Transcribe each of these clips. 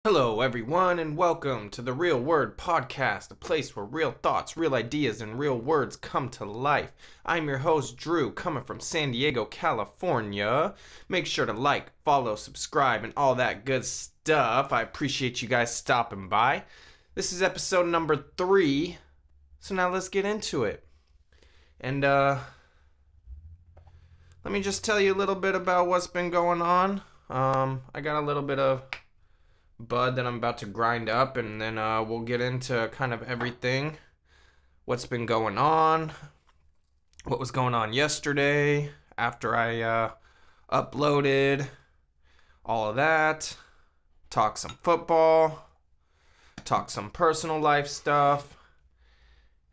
Hello, everyone, and welcome to the Real Word Podcast, a place where real thoughts, real ideas, and real words come to life. I'm your host, Drew, coming from San Diego, California. Make sure to like, follow, subscribe, and all that good stuff. I appreciate you guys stopping by. This is episode number 3, so now let's get into it. And, let me just tell you a little bit about what's been going on. I got a little bit of bud that I'm about to grind up, and then we'll get into kind of everything, what's been going on, what was going on yesterday after I uploaded, all of that, talk some football, talk some personal life stuff,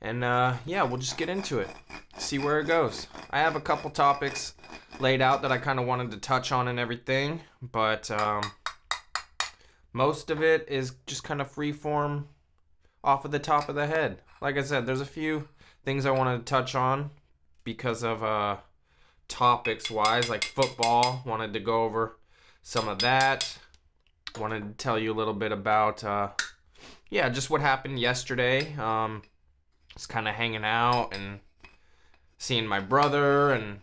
and yeah, we'll just get into it, see where it goes. I have a couple topics laid out that I kind of wanted to touch on and everything, but most of it is just kind of free form off of the top of the head. Like I said, there's a few things I wanted to touch on because of topics wise, like football. Wanted to go over some of that. Wanted to tell you a little bit about yeah, just what happened yesterday. Just kind of hanging out and seeing my brother and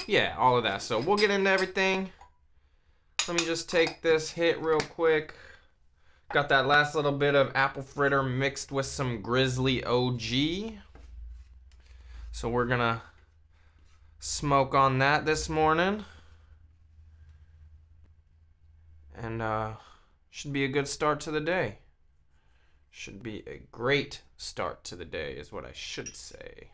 yeah, all of that. So we'll get into everything. Let me just take this hit real quick. Got that last little bit of apple fritter mixed with some Grizzly OG. So we're gonna smoke on that this morning. And should be a good start to the day. Should be a great start to the day is what I should say.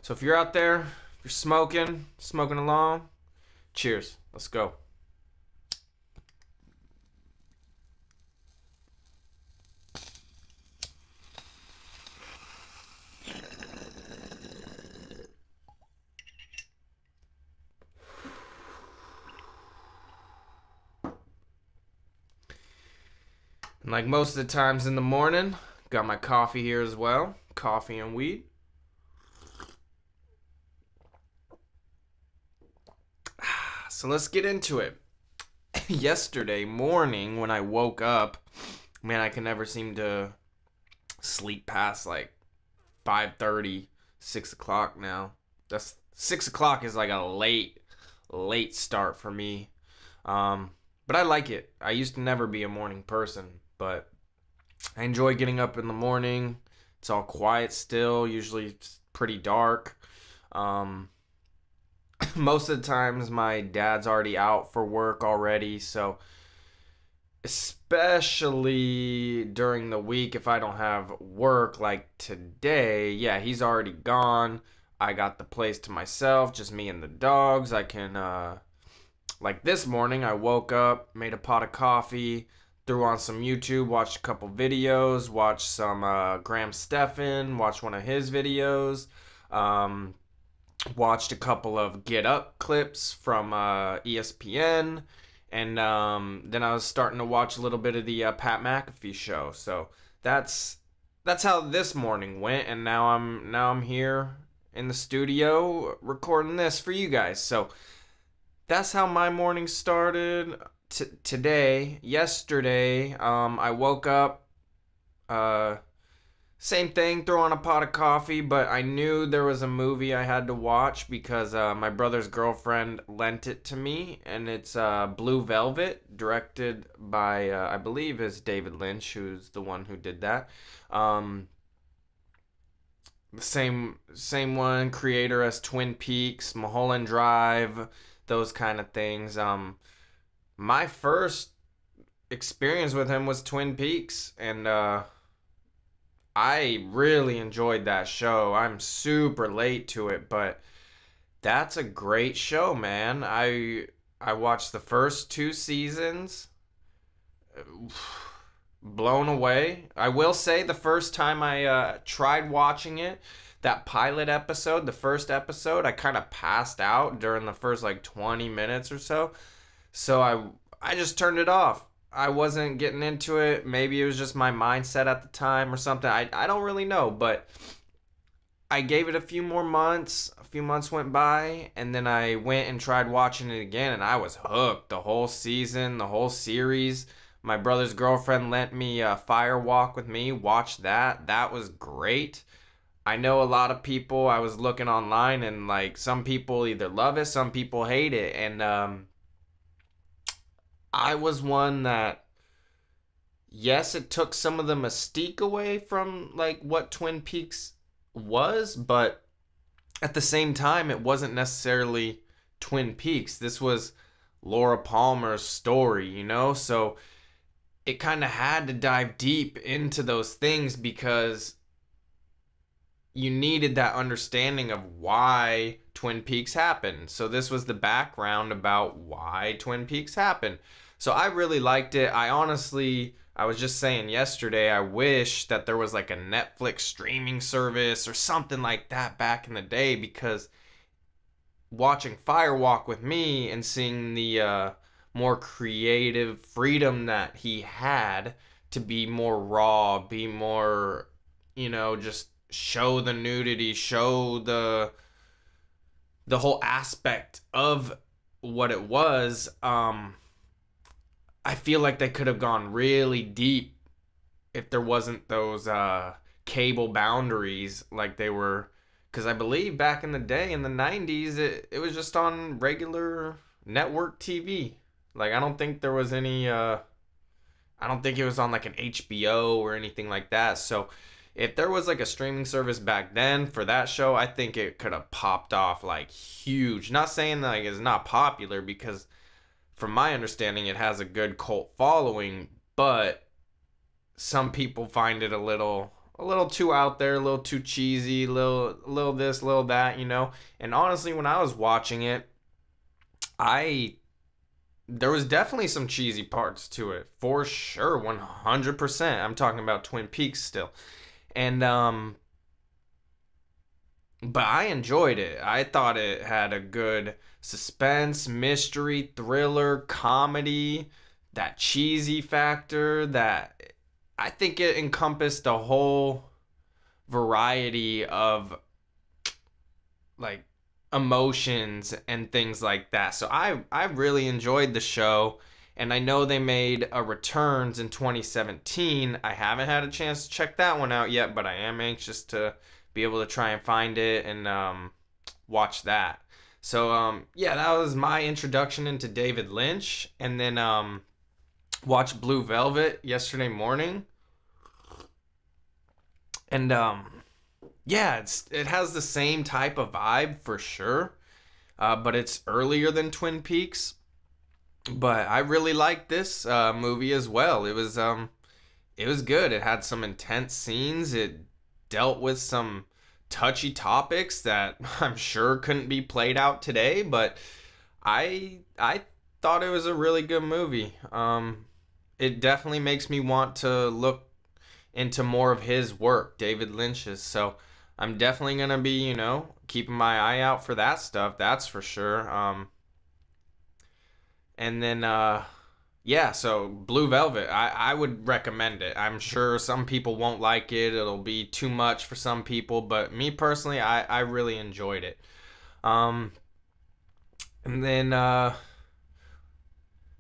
So if you're out there, if you're smoking along, cheers. Let's go. And like most of the times in the morning, got my coffee here as well. Coffee and weed. So let's get into it. Yesterday morning when I woke up, man, I can never seem to sleep past like 5:30, 6 o'clock now. That's 6 o'clock is like a late start for me. But I like it. I used to never be a morning person, but I enjoy getting up in the morning. It's all quiet still. Usually it's pretty dark. Most of the times my dad's already out for work already, so especially during the week if I don't have work like today, yeah, he's already gone. I got the place to myself, just me and the dogs. I can like this morning, I woke up, made a pot of coffee, threw on some YouTube, watched a couple videos, watched some Graham Stephan, watched one of his videos, watched a couple of Get Up clips from ESPN, and then I was starting to watch a little bit of the Pat McAfee show. So that's how this morning went, and now I'm here in the studio recording this for you guys. So that's how my morning started today. Yesterday, I woke up, same thing, threw on a pot of coffee, but I knew there was a movie I had to watch because my brother's girlfriend lent it to me, and it's Blue Velvet, directed by, I believe is David Lynch, who's the one who did that. The same one, creator as Twin Peaks, Mulholland Drive, those kind of things. My first experience with him was Twin Peaks, and I really enjoyed that show. I'm super late to it, but that's a great show, man. I watched the first 2 seasons. Blown away. I will say the first time I tried watching it, that pilot episode, the first episode, I kind of passed out during the first like 20 minutes or so. So I just turned it off. I wasn't getting into it. Maybe it was just my mindset at the time or something. I don't really know, but I gave it a few more months. A few months went by, and then I went and tried watching it again, and I was hooked. The whole season, the whole series. My brother's girlfriend lent me Fire Walk with Me. Watch that. That was great. I know a lot of people, I was looking online, and like some people either love it, some people hate it. And I was one that, yes, it took some of the mystique away from like what Twin Peaks was, but at the same time, it wasn't necessarily Twin Peaks. This was Laura Palmer's story, you know? So it kind of had to dive deep into those things because you needed that understanding of why Twin Peaks happened. So this was the background about why Twin Peaks happened. So I really liked it. I was just saying yesterday, I wish that there was like a Netflix streaming service or something like that back in the day, because watching Fire Walk with Me and seeing the more creative freedom that he had to be more raw, be more, just show the nudity, show the whole aspect of what it was. I feel like they could have gone really deep if there wasn't those cable boundaries like they were, because I believe back in the day in the 90s it was just on regular network TV. Like I don't think there was any I don't think it was on like an HBO or anything like that. So if there was like a streaming service back then for that show, I think it could have popped off like huge. Not saying that like it's not popular, because from my understanding it has a good cult following, but some people find it a little too out there, a little too cheesy, a little this, little that, And honestly, when I was watching it, there was definitely some cheesy parts to it, for sure, 100%. I'm talking about Twin Peaks still. And but I enjoyed it. I thought it had a good suspense, mystery, thriller, comedy, that cheesy factor, that I think it encompassed a whole variety of like emotions and things like that. So I really enjoyed the show, and I know they made a returns in 2017. I haven't had a chance to check that one out yet, but I am anxious to be able to try and find it and watch that. So yeah, that was my introduction into David Lynch. And then watched Blue Velvet yesterday morning. And yeah, it has the same type of vibe for sure, but it's earlier than Twin Peaks. But I really liked this movie as well. It was good. It had some intense scenes. It dealt with some touchy topics that I'm sure couldn't be played out today, but I thought it was a really good movie. It definitely makes me want to look into more of his work, David Lynch's. So I'm definitely gonna be, keeping my eye out for that stuff. That's for sure. And then yeah, so Blue Velvet, I would recommend it. I'm sure some people won't like it. It'll be too much for some people, but me personally, I really enjoyed it. And then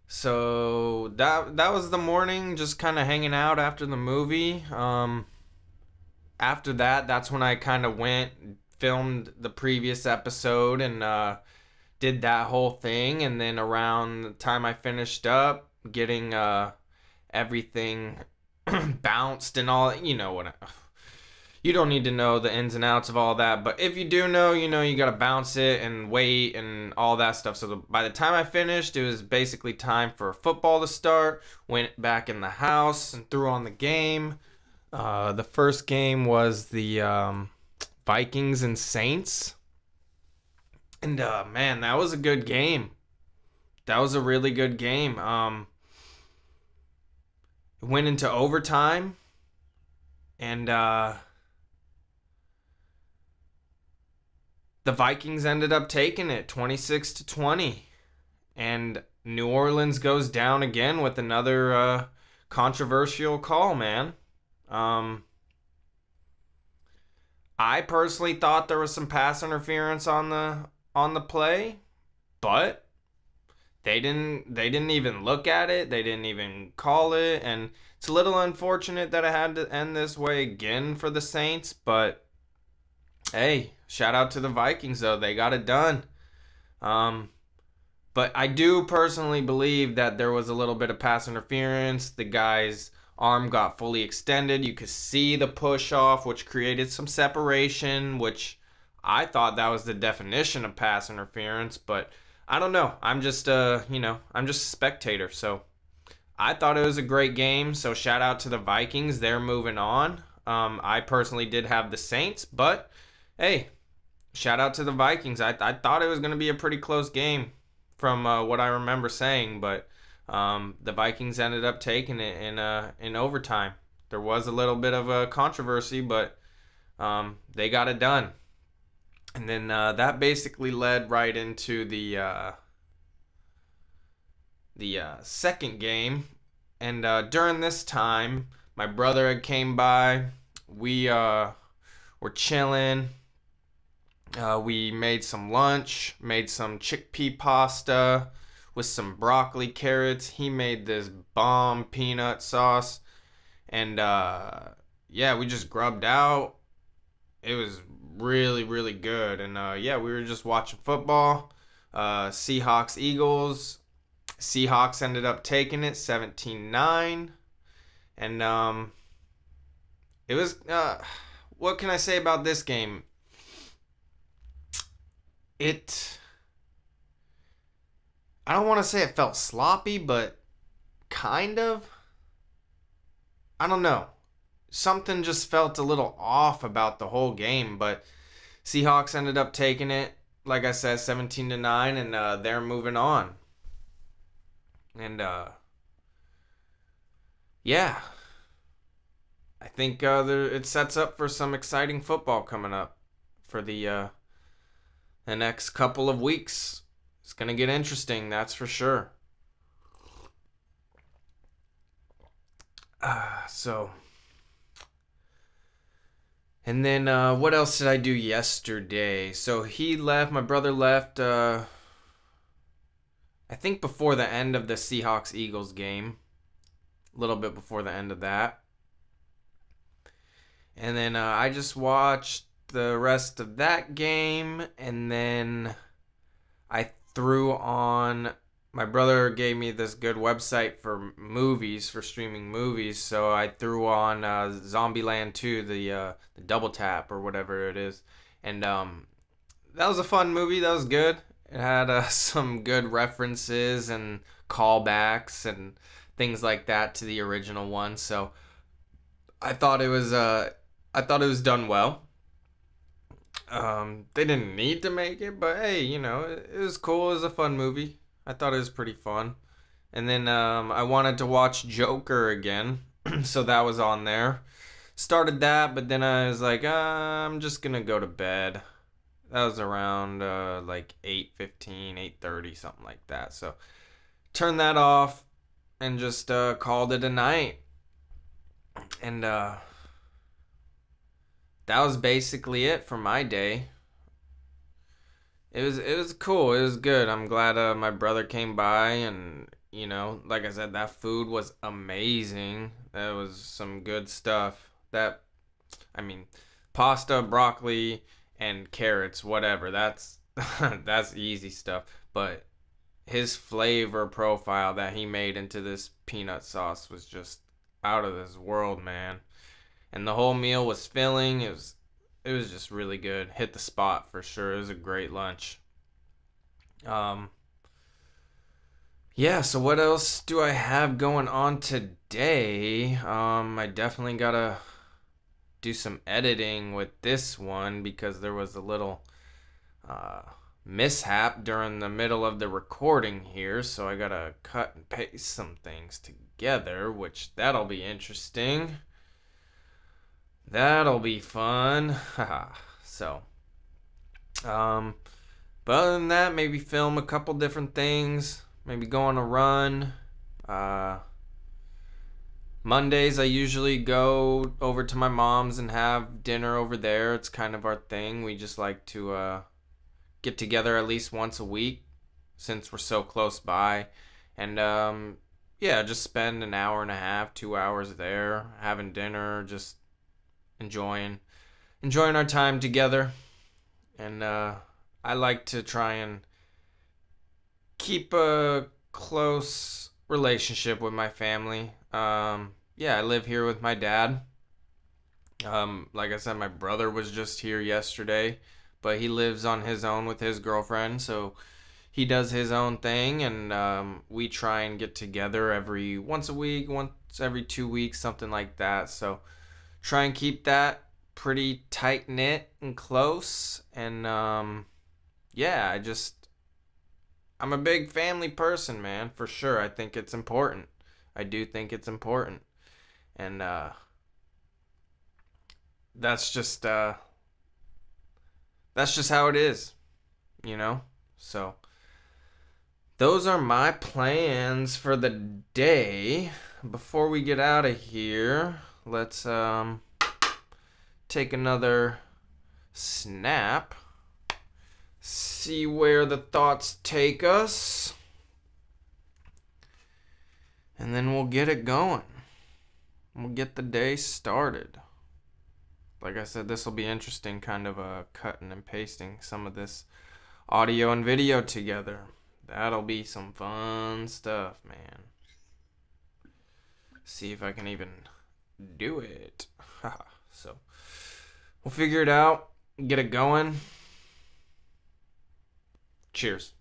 so that was the morning, just kind of hanging out after the movie. After that, that's when I kind of went, filmed the previous episode, and did that whole thing. And then around the time I finished up, getting everything bounced and all, you don't need to know the ins and outs of all that, but if you do know, you gotta bounce it and wait and all that stuff. So by the time I finished, it was basically time for football to start. Went back in the house and threw on the game. The first game was the Vikings and Saints. And man, that was a good game. That was a really good game. It went into overtime, and the Vikings ended up taking it 26-20. And New Orleans goes down again with another controversial call, man. I personally thought there was some pass interference on the play, but they didn't even look at it. They didn't even call it, and it's a little unfortunate that it had to end this way again for the Saints, but hey, shout out to the Vikings though. They got it done. Um but I do personally believe that there was a little bit of pass interference. The guy's arm got fully extended. You could see the push off, which created some separation, which I thought that was the definition of pass interference, but I don't know. I'm just I'm just a spectator. So I thought it was a great game. So shout out to the Vikings. They're moving on. I personally did have the Saints, but hey, shout out to the Vikings. I thought it was going to be a pretty close game from what I remember saying, but the Vikings ended up taking it in overtime. There was a little bit of a controversy, but they got it done. And then that basically led right into the second game. And during this time, my brother had came by. We were chilling. We made some lunch, made some chickpea pasta with some broccoli, carrots. He made this bomb peanut sauce. And yeah, we just grubbed out. It was really, really good. And yeah, we were just watching football. Seahawks, Eagles. Seahawks ended up taking it 17-9. And it was, what can I say about this game? I don't want to say it felt sloppy, but kind of. I don't know. Something just felt a little off about the whole game, but Seahawks ended up taking it, like I said, 17-9, and they're moving on. And yeah, I think it sets up for some exciting football coming up for the next couple of weeks. It's going to get interesting, that's for sure. So, and then what else did I do yesterday? So my brother left, I think before the end of the Seahawks-Eagles game. A little bit before the end of that. And then I just watched the rest of that game, and then I threw on, my brother gave me this good website for movies, for streaming movies, so I threw on Zombieland 2, the double tap or whatever it is, and that was a fun movie. That was good. It had some good references and callbacks and things like that to the original one, so I thought it was done well. They didn't need to make it, but hey, it was cool. It was a fun movie. I thought it was pretty fun. And then I wanted to watch Joker again, so that was on there. Started that, but then I was like, I'm just gonna go to bed. That was around like 8:15, 8:30, something like that. So turned that off and just called it a night. And that was basically it for my day. It was cool. It was good. I'm glad my brother came by, and like I said, that food was amazing. That was some good stuff. Pasta, broccoli, and carrots, whatever. That's that's easy stuff. But his flavor profile that he made into this peanut sauce was just out of this world, man. And the whole meal was filling. It was just really good. Hit the spot for sure. It was a great lunch. Yeah, so what else do I have going on today? I definitely gotta do some editing with this one because there was a little mishap during the middle of the recording here, so I gotta cut and paste some things together, which that'll be interesting. That'll be fun. So, but other than that, maybe film a couple different things. Maybe go on a run. Mondays, I usually go over to my mom's and have dinner over there. It's kind of our thing. We just like to get together at least once a week since we're so close by. And yeah, just spend an hour and a half, 2 hours there, having dinner, just enjoying our time together. And I like to try and keep a close relationship with my family. Yeah, I live here with my dad. Like I said, my brother was just here yesterday, but he lives on his own with his girlfriend, so he does his own thing, and we try and get together every once a week, once every 2 weeks, something like that. So try and keep that pretty tight knit and close. And yeah, I'm a big family person, man, for sure. I think it's important. I do think it's important, and that's just uh, that's just how it is, you know. So those are my plans for the day. Before we get out of here, let's take another snap. See where the thoughts take us. And then we'll get it going. We'll get the day started. Like I said, this will be interesting, kind of cutting and pasting some of this audio and video together. That'll be some fun stuff, man. See if I can even do it. So, we'll figure it out, get it going. Cheers.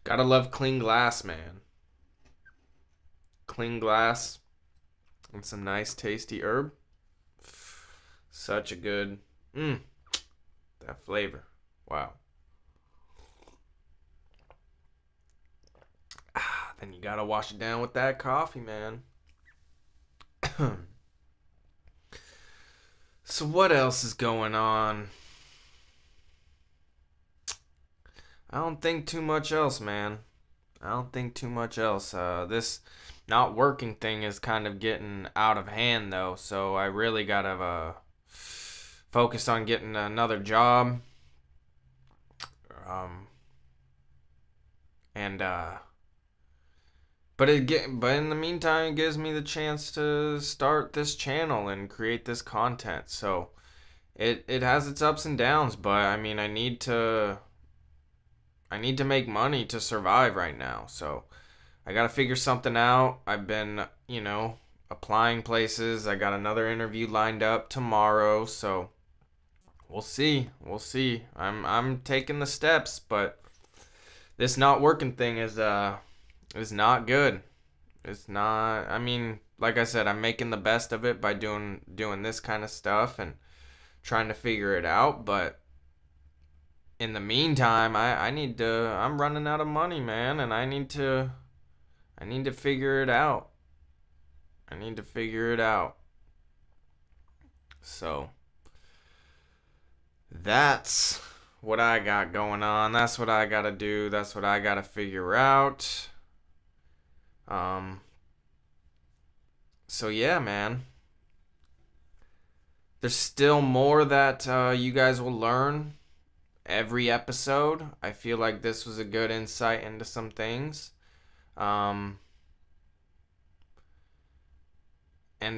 Gotta love clean glass, man. Clean glass and some nice tasty herb. Such a good, that flavor. Wow. Then you gotta wash it down with that coffee, man. So what else is going on? I don't think too much else, man. I don't think too much else. This not working thing is kind of getting out of hand, though. So I really gotta focus on getting another job. But in the meantime, it gives me the chance to start this channel and create this content. So it has its ups and downs, but I mean, I need to make money to survive right now. So I got to figure something out. I've been, applying places. I got another interview lined up tomorrow, so we'll see. We'll see. I'm taking the steps, but this not working thing is not good. It's not, I mean, like I said, I'm making the best of it by doing this kind of stuff and trying to figure it out, but in the meantime, I'm running out of money, man, and I need to figure it out. I need to figure it out. So that's what I got going on. That's what I got to do. That's what I got to figure out. So yeah, man. There's still more that you guys will learn every episode. I feel like this was a good insight into some things. And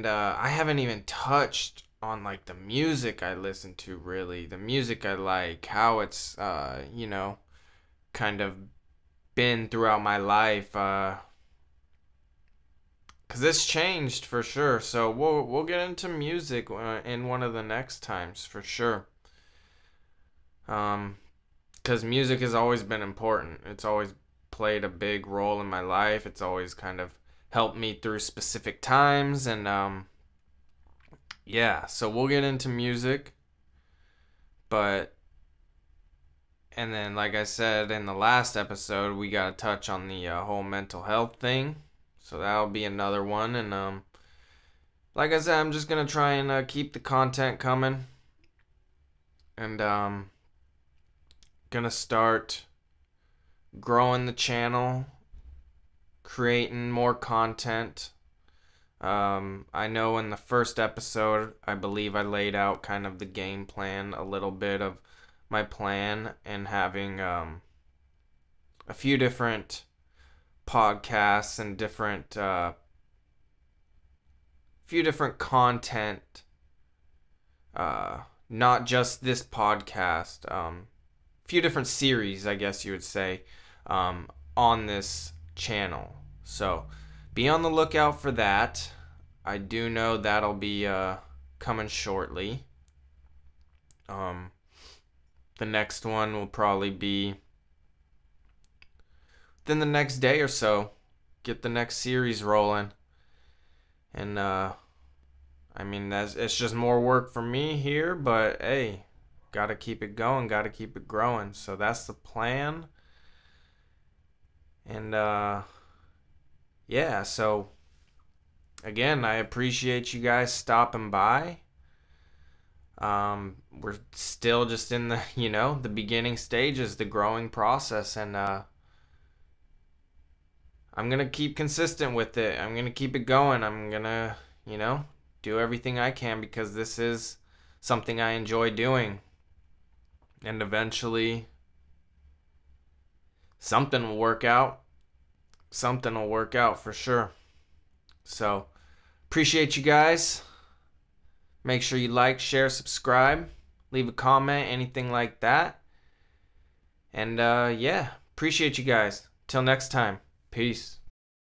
I haven't even touched on like the music I listen to, really. The music I like, how it's kind of been throughout my life. Cause this changed for sure. So we'll get into music in one of the next times for sure. Cause music has always been important. It's always played a big role in my life. It's always kind of helped me through specific times, and yeah. So we'll get into music, and then like I said in the last episode, we gotta touch on the whole mental health thing. So that'll be another one, and like I said, I'm just gonna try and keep the content coming. and gonna start growing the channel, creating more content. I know in the first episode, I believe I laid out kind of the game plan, a little bit of my plan, and having a few different podcasts and different few different content, not just this podcast, few different series, I guess you would say, on this channel. So be on the lookout for that. I do know that'll be coming shortly. The next one will probably be within the next day or so. Get the next series rolling. And I mean, it's just more work for me here, but hey, gotta keep it going, gotta keep it growing. So that's the plan. And yeah, so again, I appreciate you guys stopping by. We're still just in the, the beginning stages, the growing process, and I'm gonna keep consistent with it. I'm gonna keep it going. I'm gonna, do everything I can, because this is something I enjoy doing. And eventually something will work out. Something will work out for sure. So, appreciate you guys. Make sure you like, share, subscribe, leave a comment, anything like that. And yeah, appreciate you guys. Till next time. Peace.